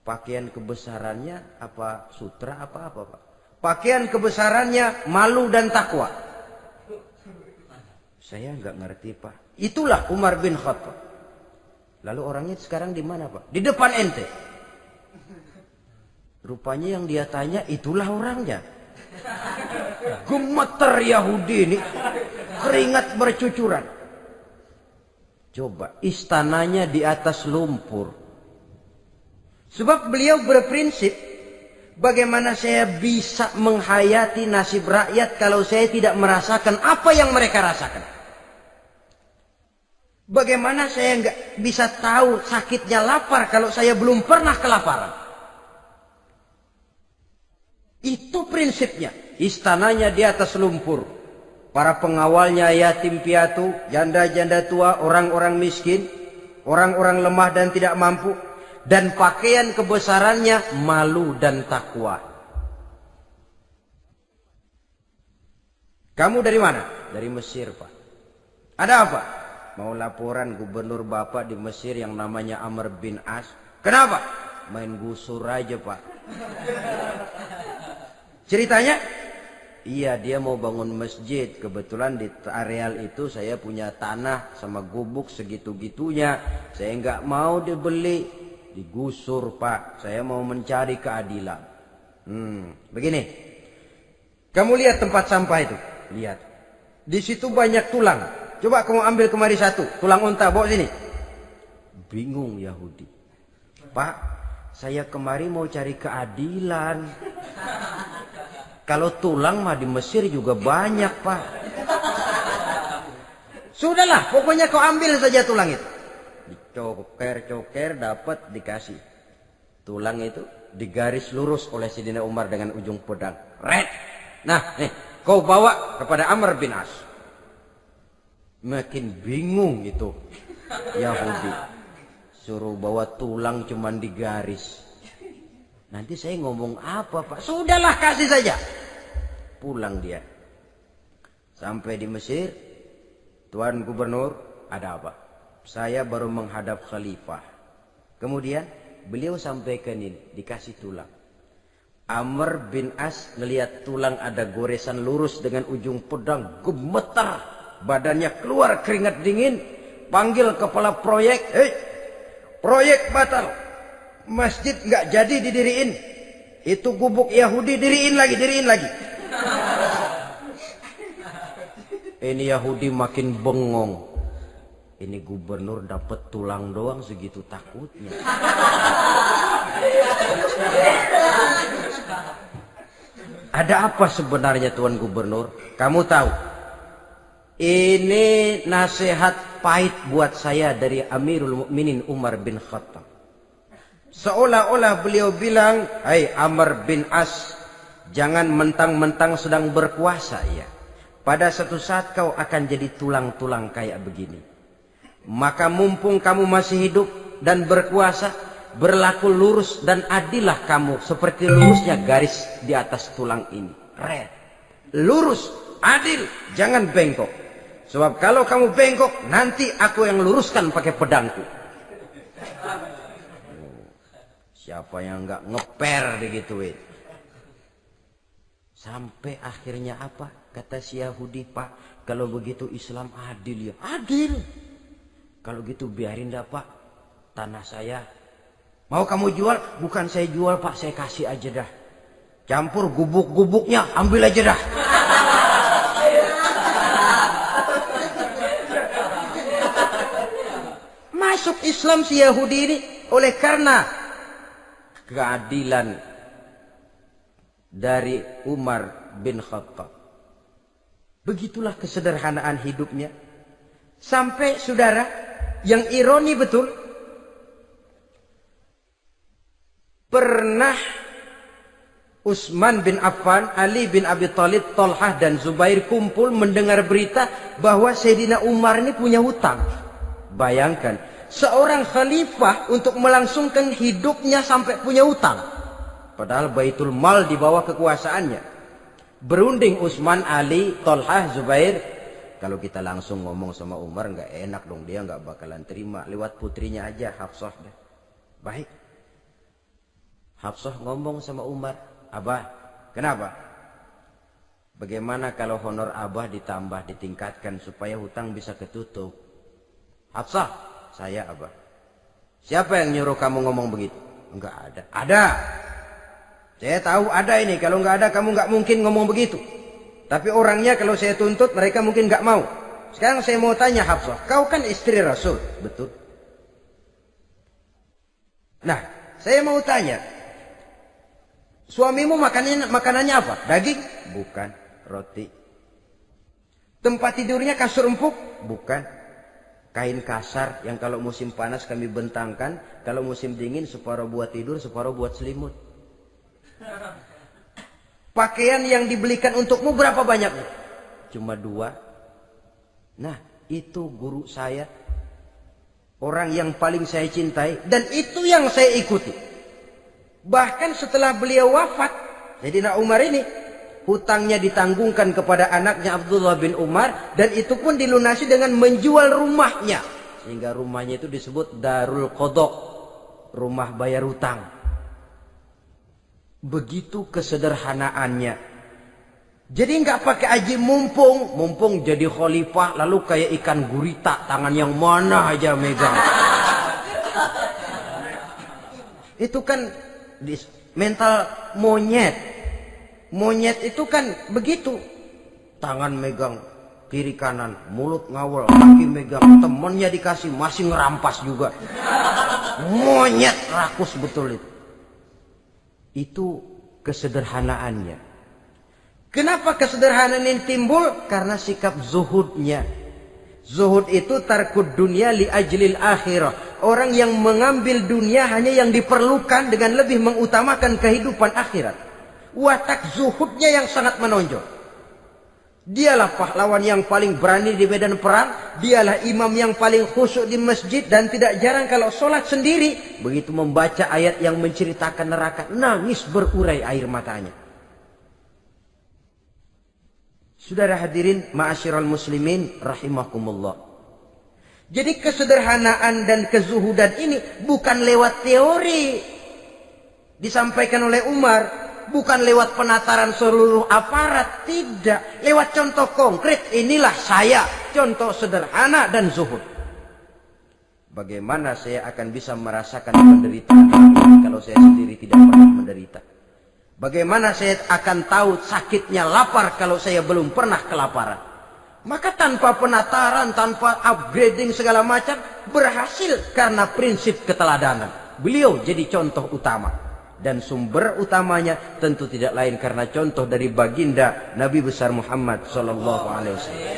Pakaian kebesarannya apa sutra apa, Pak? Pakaian kebesarannya malu dan takwa. Saya nggak ngerti, Pak. Itulah Umar bin Khattab. Lalu orangnya sekarang di mana, Pak? Di depan ente. Rupanya yang dia tanya itulah orangnya. Gemeter Yahudi ini, keringat bercucuran. Coba, istananya di atas lumpur. Sebab beliau berprinsip, bagaimana saya bisa menghayati nasib rakyat kalau saya tidak merasakan apa yang mereka rasakan? Bagaimana saya nggak bisa tahu sakitnya lapar kalau saya belum pernah kelaparan? Itu prinsipnya. Istananya di atas lumpur. Para pengawalnya yatim piatu, janda-janda tua, orang-orang miskin, orang-orang lemah dan tidak mampu. Dan pakaian kebesarannya malu dan takwa. Kamu dari mana? Dari Mesir, Pak. Ada apa? Mau laporan gubernur Bapak di Mesir yang namanya Amr bin As. Kenapa? Main gusur aja, Pak. Ceritanya? Iya, dia mau bangun masjid. Kebetulan di areal itu saya punya tanah sama gubuk segitu-gitunya. Saya nggak mau dibeli, digusur, Pak. Saya mau mencari keadilan. Begini. Kamu lihat tempat sampah itu? Lihat. Di situ banyak tulang. Coba kamu ambil kemari satu. Tulang unta, bawa sini. Bingung Yahudi. Pak, saya kemari mau cari keadilan. Kalau tulang mah di Mesir juga banyak, Pak. Sudahlah, pokoknya kau ambil saja tulang itu. Dicoker-coker, dapat, dikasih. Tulang itu digaris lurus oleh Sayyidina Umar dengan ujung pedang. Red. Nah, nih, kau bawa kepada Amr bin As. Makin bingung itu Yahudi. Suruh bawa tulang cuman digaris. Nanti saya ngomong apa, Pak? Sudahlah, kasih saja. Pulang dia. Sampai di Mesir. Tuan Gubernur, ada apa? Saya baru menghadap khalifah. Kemudian beliau sampaikan ini, dikasih tulang. Amr bin As ngelihat tulang ada goresan lurus dengan ujung pedang, gemetar. Badannya keluar keringat dingin. Panggil kepala proyek. Proyek batal. Masjid nggak jadi didiriin. Itu gubuk Yahudi diriin lagi. Ini Yahudi makin bengong. Ini gubernur dapat tulang doang segitu takutnya. Ada apa sebenarnya, Tuan Gubernur? Kamu tahu? Ini nasihat pahit buat saya dari Amirul Mukminin Umar bin Khattab. Seolah-olah beliau bilang, "Hai Amr bin As, jangan mentang-mentang sedang berkuasa ya. Pada suatu saat kau akan jadi tulang-tulang kayak begini. Maka mumpung kamu masih hidup dan berkuasa, berlaku lurus dan adillah kamu seperti lurusnya garis di atas tulang ini. Red. Lurus, adil, jangan bengkok. Sebab kalau kamu bengkok, nanti aku yang luruskan pakai pedangku. Siapa yang nggak ngeper digituin? Sampai akhirnya apa? Kata si Yahudi, Pak, kalau begitu Islam adil ya. Adil. Kalau gitu biarin dah Pak, tanah saya. Mau kamu jual? Bukan saya jual Pak, saya kasih aja dah. Campur gubuk-gubuknya, ambil aja dah. Masuk Islam si Yahudi ini oleh karena keadilan dari Umar bin Khattab. Begitulah kesederhanaan hidupnya. Sampai saudara, yang ironi betul, pernah Utsman bin Affan, Ali bin Abi Thalib, Thalhah dan Zubair kumpul mendengar berita bahwa Sayyidina Umar ini punya hutang. Bayangkan, seorang khalifah untuk melangsungkan hidupnya sampai punya hutang. Padahal Baitul Mal di bawah kekuasaannya. Berunding Utsman, Ali, Thalhah, Zubair. Kalau kita langsung ngomong sama Umar nggak enak dong, dia nggak bakalan terima. Lewat putrinya aja, Hafsah. Baik. Hafsah ngomong sama Umar, Abah, kenapa? Bagaimana kalau honor Abah ditambah, ditingkatkan supaya hutang bisa ketutup? Hafsah, saya Abah. Siapa yang nyuruh kamu ngomong begitu? Enggak ada. Ada. Saya tahu ada ini. Kalau enggak ada kamu enggak mungkin ngomong begitu. Tapi orangnya kalau saya tuntut mereka mungkin enggak mau. Sekarang saya mau tanya Hafsah, kau kan istri Rasul, betul? Nah, saya mau tanya, suamimu makanannya apa? Daging? Bukan. Roti. Tempat tidurnya kasur empuk? Bukan. Kain kasar yang kalau musim panas kami bentangkan, kalau musim dingin separuh buat tidur, separuh buat selimut. Pakaian yang dibelikan untukmu berapa banyaknya? Cuma 2. Nah, itu guru saya. Orang yang paling saya cintai. Dan itu yang saya ikuti. Bahkan setelah beliau wafat, Sayyidina Umar ini, hutangnya ditanggungkan kepada anaknya Abdullah bin Umar. Dan itu pun dilunasi dengan menjual rumahnya. Sehingga rumahnya itu disebut Darul Qadha, rumah bayar hutang. Begitu kesederhanaannya. Jadi nggak pakai aji mumpung jadi khalifah lalu kayak ikan gurita, tangan yang mana aja megang. Itu kan mental monyet. Monyet itu kan begitu. Tangan megang kiri kanan, mulut ngawal, kaki megang, temennya dikasih masih ngerampas juga. Monyet rakus betul itu. Itu kesederhanaannya. Kenapa kesederhanaan ini timbul? Karena sikap zuhudnya. Zuhud itu tarkud dunia li ajlil akhirah. Orang yang mengambil dunia hanya yang diperlukan dengan lebih mengutamakan kehidupan akhirat. Watak zuhudnya yang sangat menonjol. Dialah pahlawan yang paling berani di medan perang. Dialah imam yang paling khusyuk di masjid. Dan tidak jarang kalau sholat sendiri, begitu membaca ayat yang menceritakan neraka, nangis berurai air matanya. Saudara hadirin ma'asyiral muslimin rahimakumullah. Jadi kesederhanaan dan kezuhudan ini bukan lewat teori disampaikan oleh Umar. Bukan lewat penataran seluruh aparat, tidak. Lewat contoh konkret, inilah saya. Contoh sederhana dan zuhud. Bagaimana saya akan bisa merasakan penderitaan ini kalau saya sendiri tidak pernah menderita? Bagaimana saya akan tahu sakitnya lapar kalau saya belum pernah kelaparan? Maka tanpa penataran, tanpa upgrading segala macam, berhasil karena prinsip keteladanan. Beliau jadi contoh utama. Dan sumber utamanya tentu tidak lain karena contoh dari baginda Nabi besar Muhammad sallallahu alaihi wasallam.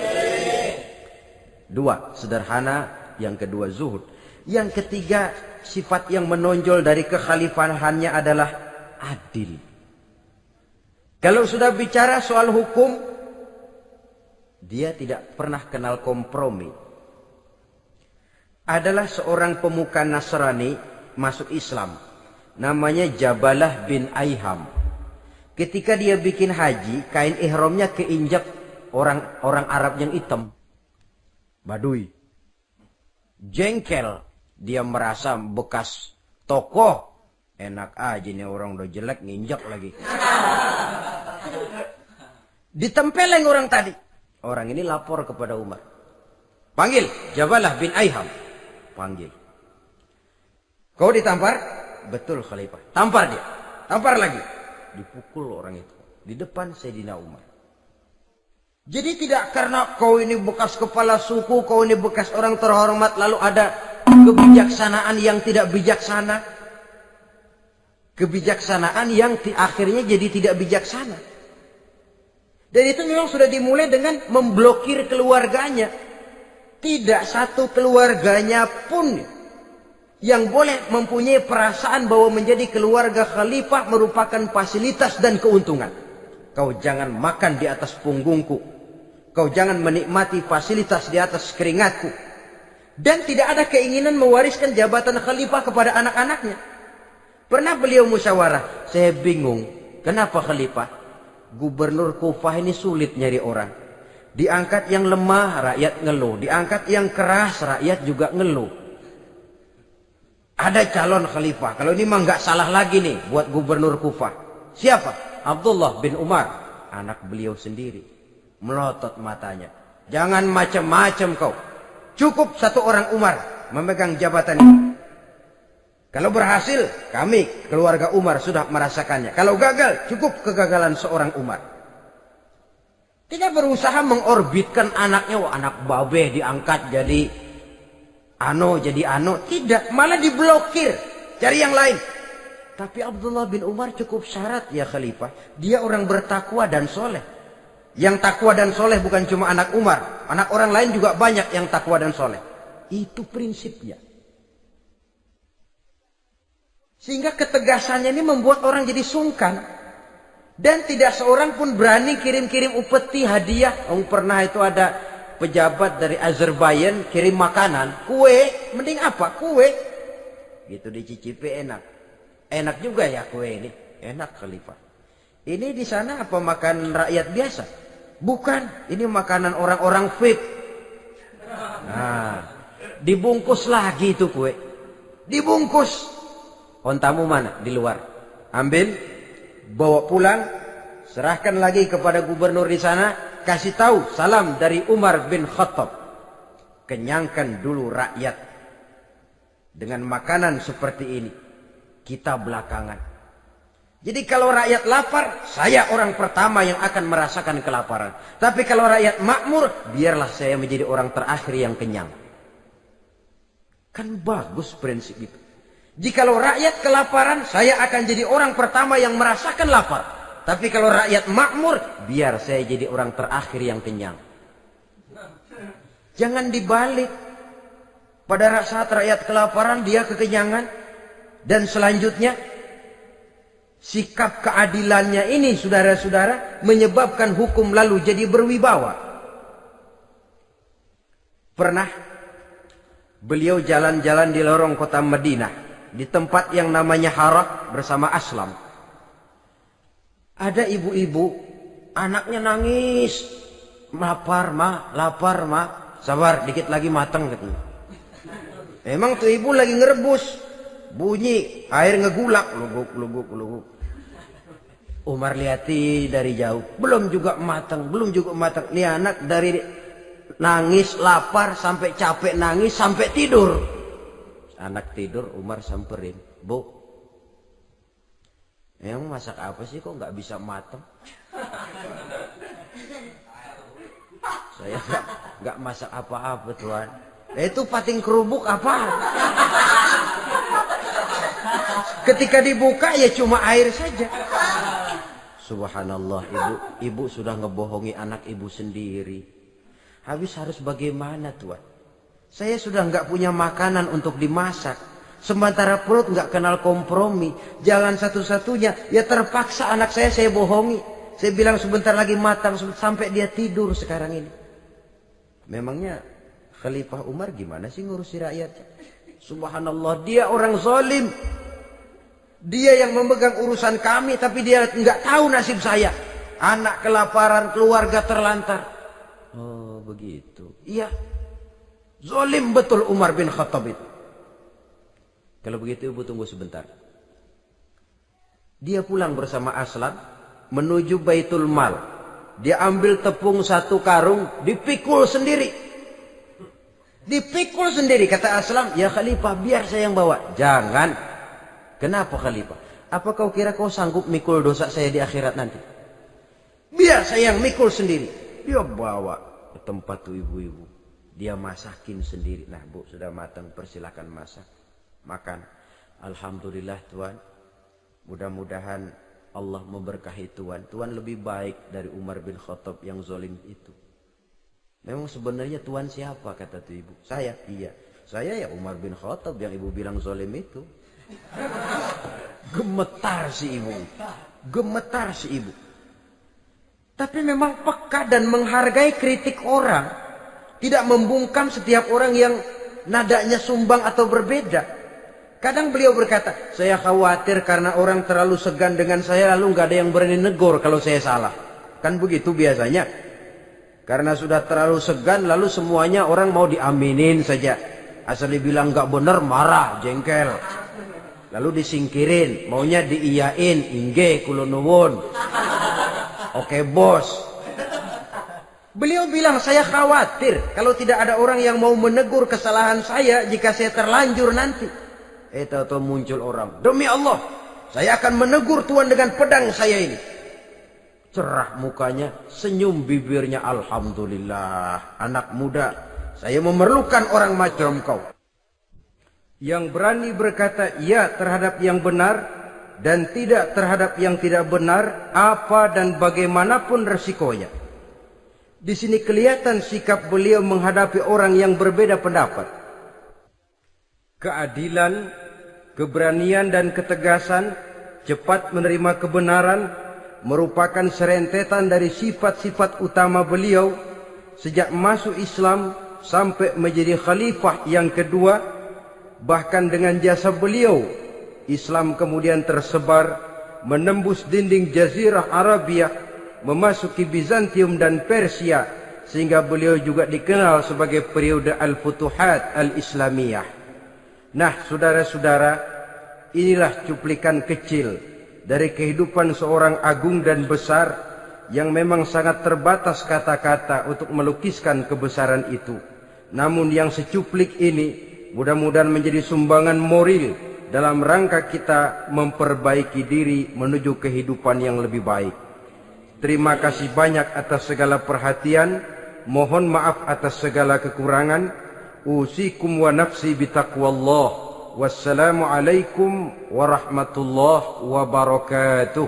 2, sederhana, yang kedua zuhud. Yang ketiga, sifat yang menonjol dari kekhalifahannya adalah adil. Kalau sudah bicara soal hukum, dia tidak pernah kenal kompromi. Adalah seorang pemuka Nasrani masuk Islam. Namanya Jabalah bin Aiham. Ketika dia bikin haji, kain ihramnya keinjak orang Arab yang hitam. Badui. Jengkel. Dia merasa bekas tokoh. Enak aja nih orang udah jelek nginjak lagi. Ditempeleng orang tadi. Orang ini lapor kepada Umar. Panggil Jabalah bin Aiham. Panggil. Kau ditampar? Betul Khalifah. Tampar dia. Tampar lagi. Dipukul orang itu. Di depan Sayyidina Umar. Jadi tidak karena kau ini bekas kepala suku, kau ini bekas orang terhormat, lalu ada kebijaksanaan yang tidak bijaksana. Kebijaksanaan yang akhirnya jadi tidak bijaksana. Dan itu memang sudah dimulai dengan memblokir keluarganya. Tidak satu keluarganya pun yang boleh mempunyai perasaan bahwa menjadi keluarga khalifah merupakan fasilitas dan keuntungan. Kau jangan makan di atas punggungku. Kau jangan menikmati fasilitas di atas keringatku. Dan tidak ada keinginan mewariskan jabatan khalifah kepada anak-anaknya. Pernah beliau musyawarah. Saya bingung. Kenapa khalifah? Gubernur Kufah ini sulit nyari orang. Diangkat yang lemah, rakyat ngeluh. Diangkat yang keras, rakyat juga ngeluh. Ada calon khalifah. Kalau ini mah nggak salah lagi nih buat gubernur Kufah. Siapa? Abdullah bin Umar. Anak beliau sendiri. Melotot matanya. Jangan macam-macam kau. Cukup satu orang Umar memegang jabatan ini. Kalau berhasil, kami keluarga Umar sudah merasakannya. Kalau gagal, cukup kegagalan seorang Umar. Tidak berusaha mengorbitkan anaknya. Wah, anak babe diangkat jadi ano. Tidak, malah diblokir. Cari yang lain. Tapi Abdullah bin Umar cukup syarat ya khalifah. Dia orang bertakwa dan soleh. Yang takwa dan soleh bukan cuma anak Umar. Anak orang lain juga banyak yang takwa dan soleh. Itu prinsipnya. Sehingga ketegasannya ini membuat orang jadi sungkan. Dan tidak seorang pun berani kirim-kirim upeti hadiah. Pernah itu ada pejabat dari Azerbaijan kirim makanan. Kue, mending apa? Kue. Gitu dicicipi enak. Enak juga ya kue ini. Enak khalifah. Ini di sana apa makan rakyat biasa? Bukan. Ini makanan orang-orang VIP. Nah, dibungkus lagi itu kue. Dibungkus. Ontamu mana? Di luar. Ambil, bawa pulang, serahkan lagi kepada gubernur di sana, kasih tahu salam dari Umar bin Khattab. Kenyangkan dulu rakyat dengan makanan seperti ini. Kita belakangan. Jadi kalau rakyat lapar, saya orang pertama yang akan merasakan kelaparan. Tapi kalau rakyat makmur, biarlah saya menjadi orang terakhir yang kenyang. Kan bagus prinsip itu. Jikalau rakyat kelaparan, saya akan jadi orang pertama yang merasakan lapar. Tapi kalau rakyat makmur, biar saya jadi orang terakhir yang kenyang. Jangan dibalik. Pada saat rakyat kelaparan, dia kekenyangan. Dan selanjutnya, sikap keadilannya ini, saudara-saudara, menyebabkan hukum lalu jadi berwibawa. Pernah beliau jalan-jalan di lorong kota Madinah. Di tempat yang namanya Harah bersama Aslam. Ada ibu-ibu, anaknya nangis. Lapar ma. Sabar, dikit lagi matang katanya. Emang tuh ibu lagi ngerebus. Bunyi, air ngegulak. Luguk. Umar lihati dari jauh. Belum juga matang. Nih anak dari nangis, lapar, sampai capek nangis, sampai tidur. Anak tidur, Umar samperin. Bu, emang masak apa sih kok nggak bisa matang? Saya nggak masak apa-apa tuan. Itu pating kerubuk apa? Ketika dibuka ya cuma air saja. Subhanallah, ibu sudah ngebohongi anak ibu sendiri. Habis harus bagaimana tuan? Saya sudah nggak punya makanan untuk dimasak. Sementara perut nggak kenal kompromi. Jalan satu-satunya, ya terpaksa anak saya bohongi. Saya bilang sebentar lagi matang sampai dia tidur sekarang ini. Memangnya Khalifah Umar gimana sih ngurusi rakyat? Subhanallah, dia orang zalim. Dia yang memegang urusan kami, tapi dia nggak tahu nasib saya. Anak kelaparan, keluarga terlantar. Oh begitu. Iya. Zalim betul Umar bin Khattab itu. Kalau begitu ibu tunggu sebentar. Dia pulang bersama Aslam menuju Baitul Mal. Dia ambil tepung 1 karung, dipikul sendiri. Dipikul sendiri, kata Aslam, ya Khalifah biar saya yang bawa. Jangan. Kenapa Khalifah? Apa kau kira kau sanggup mikul dosa saya di akhirat nanti? Biar saya yang mikul sendiri. Dia bawa ke tempat tuh ibu-ibu. Dia masakin sendiri. Nah bu, sudah matang, persilakan masak. Makan. Alhamdulillah Tuan. Mudah-mudahan Allah memberkahi Tuan. Tuan lebih baik dari Umar bin Khattab yang zalim itu. Memang sebenarnya Tuan siapa, kata tuh ibu? Saya. Iya. Saya ya Umar bin Khattab yang ibu bilang zalim itu. Gemetar si ibu. Gemetar si ibu. Tapi memang peka dan menghargai kritik orang. Tidak membungkam setiap orang yang nadanya sumbang atau berbeda. Kadang beliau berkata, saya khawatir karena orang terlalu segan dengan saya, lalu nggak ada yang berani negor kalau saya salah. Kan begitu biasanya. Karena sudah terlalu segan, lalu semuanya orang mau diaminin saja. Asal dibilang nggak benar, marah, jengkel. Lalu disingkirin, maunya diiyain, inge kulonuwun. Oke bos. Beliau bilang, saya khawatir kalau tidak ada orang yang mau menegur kesalahan saya jika saya terlanjur nanti. Tahu-tahu muncul orang, demi Allah, saya akan menegur Tuan dengan pedang saya ini. Cerah mukanya, senyum bibirnya, alhamdulillah, anak muda, saya memerlukan orang macam kau. Yang berani berkata ya terhadap yang benar dan tidak terhadap yang tidak benar, apa dan bagaimanapun resikonya. Di sini kelihatan sikap beliau menghadapi orang yang berbeda pendapat. Keadilan, keberanian dan ketegasan, cepat menerima kebenaran merupakan serentetan dari sifat-sifat utama beliau sejak masuk Islam sampai menjadi khalifah yang kedua. Bahkan dengan jasa beliau, Islam kemudian tersebar, menembus dinding Jazirah Arabia, memasuki Bizantium dan Persia, sehingga beliau juga dikenal sebagai periode Al-Futuhat Al-Islamiyah. Nah, saudara-saudara, inilah cuplikan kecil dari kehidupan seorang agung dan besar yang memang sangat terbatas kata-kata untuk melukiskan kebesaran itu. Namun yang secuplik ini mudah-mudahan menjadi sumbangan moral dalam rangka kita memperbaiki diri menuju kehidupan yang lebih baik. Terima kasih banyak atas segala perhatian. Mohon maaf atas segala kekurangan. Usikum wa nafsi bitaqwallah. Wassalamualaikum warahmatullahi wabarakatuh.